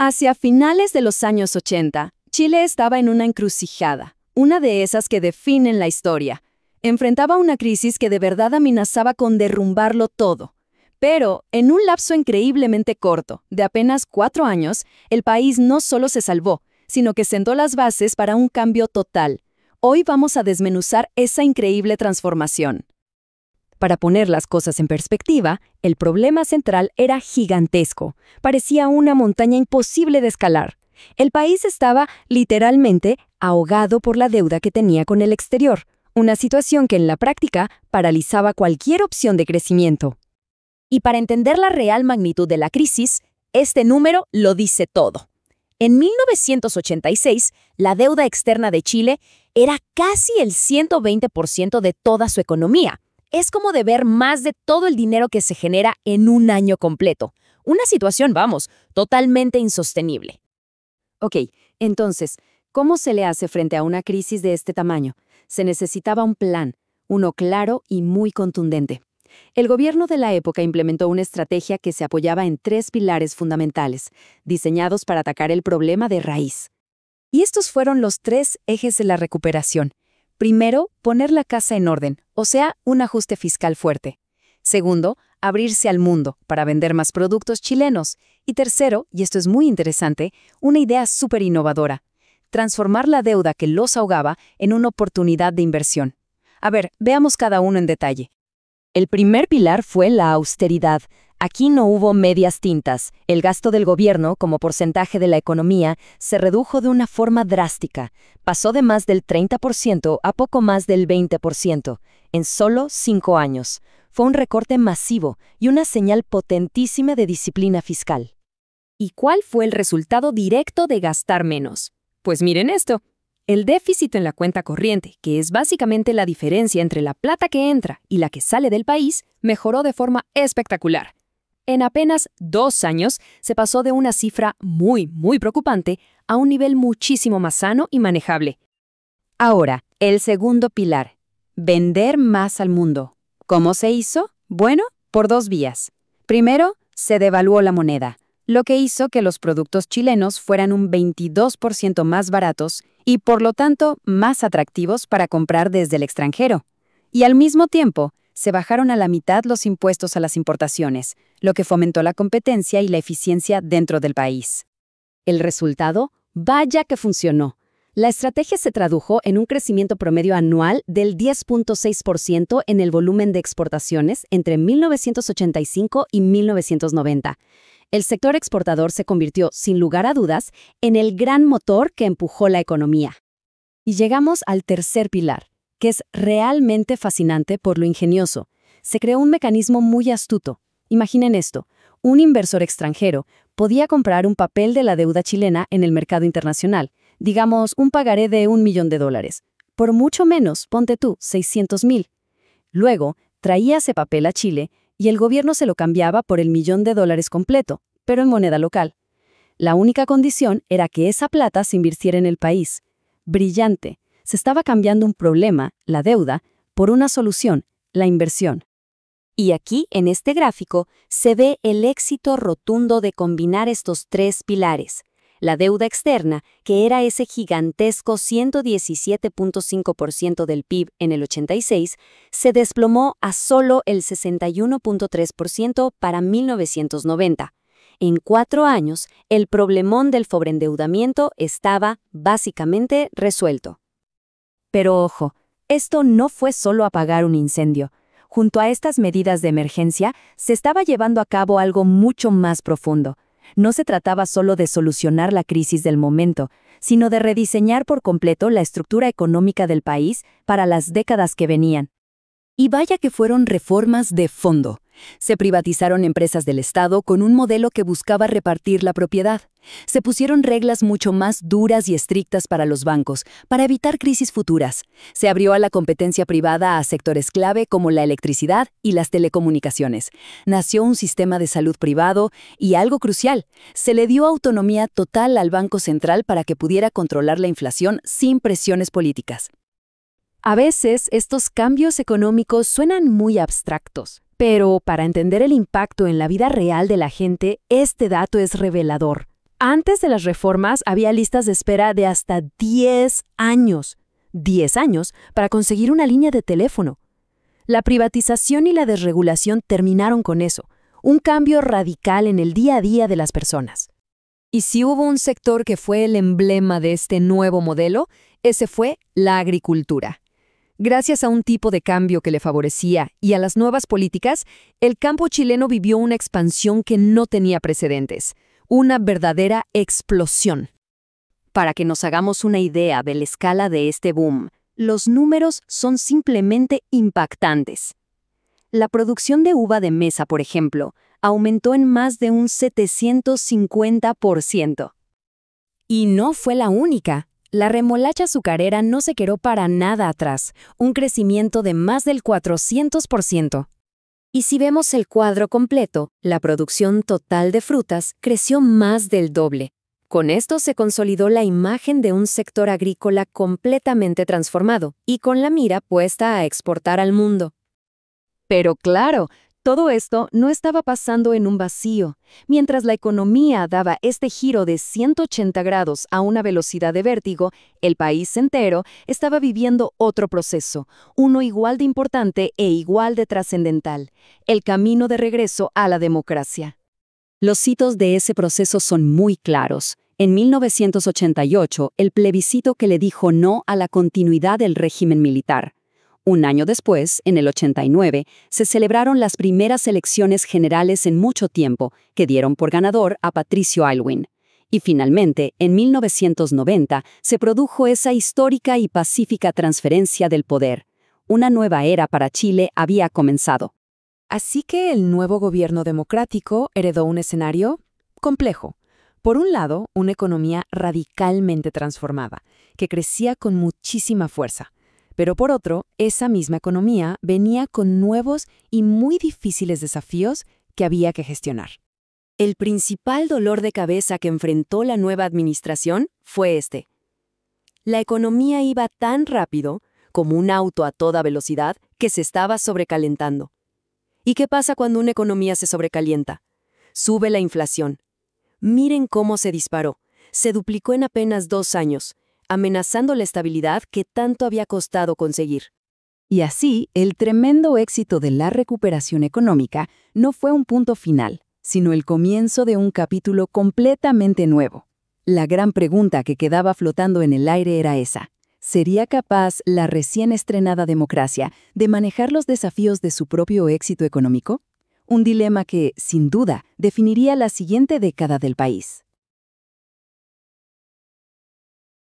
Hacia finales de los años 80, Chile estaba en una encrucijada, una de esas que definen la historia. Enfrentaba una crisis que de verdad amenazaba con derrumbarlo todo. Pero, en un lapso increíblemente corto, de apenas 4 años, el país no solo se salvó, sino que sentó las bases para un cambio total. Hoy vamos a desmenuzar esa increíble transformación. Para poner las cosas en perspectiva, el problema central era gigantesco. Parecía una montaña imposible de escalar. El país estaba, literalmente, ahogado por la deuda que tenía con el exterior, una situación que en la práctica paralizaba cualquier opción de crecimiento. Y para entender la real magnitud de la crisis, este número lo dice todo. En 1986, la deuda externa de Chile era casi el 120% de toda su economía. Es como deber más de todo el dinero que se genera en un año completo. Una situación, totalmente insostenible. Ok, entonces, ¿cómo se le hace frente a una crisis de este tamaño? Se necesitaba un plan, uno claro y muy contundente. El gobierno de la época implementó una estrategia que se apoyaba en 3 pilares fundamentales, diseñados para atacar el problema de raíz. Y estos fueron los 3 ejes de la recuperación. Primero, poner la casa en orden, o sea, un ajuste fiscal fuerte. Segundo, abrirse al mundo para vender más productos chilenos. Y tercero, y esto es muy interesante, una idea súper innovadora: transformar la deuda que los ahogaba en una oportunidad de inversión. A ver, veamos cada uno en detalle. El primer pilar fue la austeridad. Aquí no hubo medias tintas. El gasto del gobierno, como porcentaje de la economía, se redujo de una forma drástica. Pasó de más del 30% a poco más del 20%, en solo 5 años. Fue un recorte masivo y una señal potentísima de disciplina fiscal. ¿Y cuál fue el resultado directo de gastar menos? Pues miren esto. El déficit en la cuenta corriente, que es básicamente la diferencia entre la plata que entra y la que sale del país, mejoró de forma espectacular. En apenas 2 años se pasó de una cifra muy preocupante a un nivel muchísimo más sano y manejable. Ahora, el segundo pilar: vender más al mundo. ¿Cómo se hizo? Bueno, por 2 vías. Primero, se devaluó la moneda, lo que hizo que los productos chilenos fueran un 22% más baratos y, por lo tanto, más atractivos para comprar desde el extranjero. Y al mismo tiempo, se bajaron a la mitad los impuestos a las importaciones, lo que fomentó la competencia y la eficiencia dentro del país. El resultado, vaya que funcionó. La estrategia se tradujo en un crecimiento promedio anual del 10.6% en el volumen de exportaciones entre 1985 y 1990. El sector exportador se convirtió, sin lugar a dudas, en el gran motor que empujó la economía. Y llegamos al tercer pilar, que es realmente fascinante por lo ingenioso. Se creó un mecanismo muy astuto. Imaginen esto: un inversor extranjero podía comprar un papel de la deuda chilena en el mercado internacional, digamos un pagaré de $1 millón, por mucho menos, ponte tú, 600,000. Luego, traía ese papel a Chile y el gobierno se lo cambiaba por el $1 millón completo, pero en moneda local. La única condición era que esa plata se invirtiera en el país. Brillante. Se estaba cambiando un problema, la deuda, por una solución, la inversión. Y aquí, en este gráfico, se ve el éxito rotundo de combinar estos 3 pilares. La deuda externa, que era ese gigantesco 117.5% del PIB en el 86, se desplomó a solo el 61.3% para 1990. En 4 años, el problemón del sobreendeudamiento estaba básicamente resuelto. Pero ojo, esto no fue solo apagar un incendio. Junto a estas medidas de emergencia, se estaba llevando a cabo algo mucho más profundo. No se trataba solo de solucionar la crisis del momento, sino de rediseñar por completo la estructura económica del país para las décadas que venían. Y vaya que fueron reformas de fondo. Se privatizaron empresas del Estado con un modelo que buscaba repartir la propiedad. Se pusieron reglas mucho más duras y estrictas para los bancos, para evitar crisis futuras. Se abrió a la competencia privada a sectores clave como la electricidad y las telecomunicaciones. Nació un sistema de salud privado y, algo crucial, se le dio autonomía total al Banco Central para que pudiera controlar la inflación sin presiones políticas. A veces, estos cambios económicos suenan muy abstractos, pero para entender el impacto en la vida real de la gente, este dato es revelador. Antes de las reformas había listas de espera de hasta 10 años. 10 años para conseguir una línea de teléfono. La privatización y la desregulación terminaron con eso, un cambio radical en el día a día de las personas. Y si hubo un sector que fue el emblema de este nuevo modelo, ese fue la agricultura. Gracias a un tipo de cambio que le favorecía y a las nuevas políticas, el campo chileno vivió una expansión que no tenía precedentes, una verdadera explosión. Para que nos hagamos una idea de la escala de este boom, los números son simplemente impactantes. La producción de uva de mesa, por ejemplo, aumentó en más de un 750%. Y no fue la única. La remolacha azucarera no se quedó para nada atrás, un crecimiento de más del 400%. Y si vemos el cuadro completo, la producción total de frutas creció más del doble. Con esto se consolidó la imagen de un sector agrícola completamente transformado y con la mira puesta a exportar al mundo. Pero claro, todo esto no estaba pasando en un vacío. Mientras la economía daba este giro de 180 grados a una velocidad de vértigo, el país entero estaba viviendo otro proceso, uno igual de importante e igual de trascendental, el camino de regreso a la democracia. Los hitos de ese proceso son muy claros. En 1988, el plebiscito que le dijo no a la continuidad del régimen militar. Un año después, en el 89, se celebraron las primeras elecciones generales en mucho tiempo, que dieron por ganador a Patricio Aylwin. Y finalmente, en 1990, se produjo esa histórica y pacífica transferencia del poder. Una nueva era para Chile había comenzado. Así que el nuevo gobierno democrático heredó un escenario complejo. Por un lado, una economía radicalmente transformada, que crecía con muchísima fuerza. Pero por otro, esa misma economía venía con nuevos y muy difíciles desafíos que había que gestionar. El principal dolor de cabeza que enfrentó la nueva administración fue este. La economía iba tan rápido, como un auto a toda velocidad, que se estaba sobrecalentando. ¿Y qué pasa cuando una economía se sobrecalienta? Sube la inflación. Miren cómo se disparó. Se duplicó en apenas 2 años, amenazando la estabilidad que tanto había costado conseguir. Y así, el tremendo éxito de la recuperación económica no fue un punto final, sino el comienzo de un capítulo completamente nuevo. La gran pregunta que quedaba flotando en el aire era esa. ¿Sería capaz la recién estrenada democracia de manejar los desafíos de su propio éxito económico? Un dilema que, sin duda, definiría la siguiente década del país.